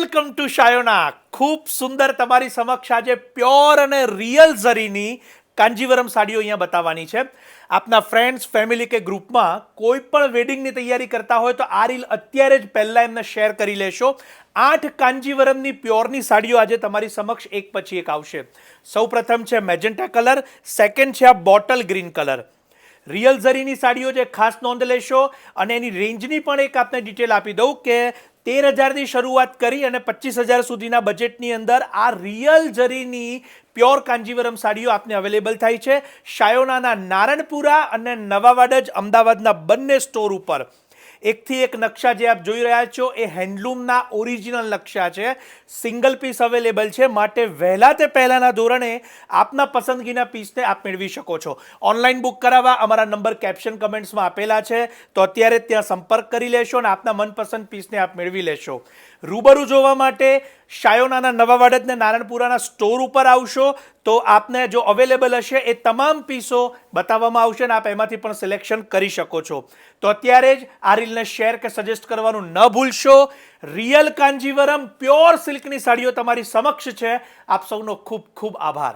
Welcome to Shayona. ખૂબ સુંદર તમારી સમક્ષ આજે પ્યોર અને રિયલ ઝરીની કાંજીવરમ સાડીઓ અહીંયા બતાવવાની છે. આપના ફ્રેન્ડ્સ, ફેમિલી કે ગ્રુપમાં કોઈ પણ વેડિંગની તૈયારી કરતા હોય તો આ રીલ અત્યારે જ પહેલાં એમને શેર કરી લેશો. 8 કાંજીવરમની પ્યોરની સાડીઓ આજે તમારી સમક્ષ એક પછી એક આવશે. સૌપ્રથમ છે મેજેન્ટા કલર, સેકન્ડ છે આ બોટલ ગ્રીન કલર. રિયલ ઝરીની સાડીઓ જે ખાસ નોંધ લેશો અને એની રેન્જની પણ એક આપને ડિટેલ આપી દઉં કે 13,000થી શરૂઆત કરી અને 25,000 સુધીના બજેટની અંદર આ રિયલ ઝરીની પ્યોર કાંજીવરમ સાડીઓ આપને અવેલેબલ થાય છે શાયોનાના નારણપુરા અને નવાવાડજ અમદાવાદના બંને સ્ટોર ઉપર. એકથી એક નકશા જે આપ જોઈ રહ્યા છો એ હેન્ડલૂમના ઓરિજિનલ નકશા છે. સિંગલ પીસ અવેલેબલ છે, માટે વહેલા તે પહેલાંના ધોરણે આપના પસંદગીના પીસને આપ મેળવી શકો છો. ઓનલાઈન બુક કરાવવા અમારા નંબર કેપ્શન કમેન્ટ્સમાં આપેલા છે, તો અત્યારે ત્યાં સંપર્ક કરી લેશો અને આપના મનપસંદ પીસને આપ મેળવી લેશો. રૂબરૂ જોવા માટે શાયોનાના નવાવાડજ ને નારણપુરાના સ્ટોર ઉપર આવશો તો આપને જો અવેલેબલ હશે એ તમામ પીસો બતાવવામાં આવશે અને આપ એમાંથી પણ સિલેક્શન કરી શકો છો. તો અત્યારે જ આ રીલને શેર કે સજેસ્ટ કરવાનું ન ભૂલશો. રિયલ કાંજીવરમ પ્યોર સિલ્કની સાડીઓ તમારી સમક્ષ છે. આપ સૌનો ખૂબ ખૂબ આભાર.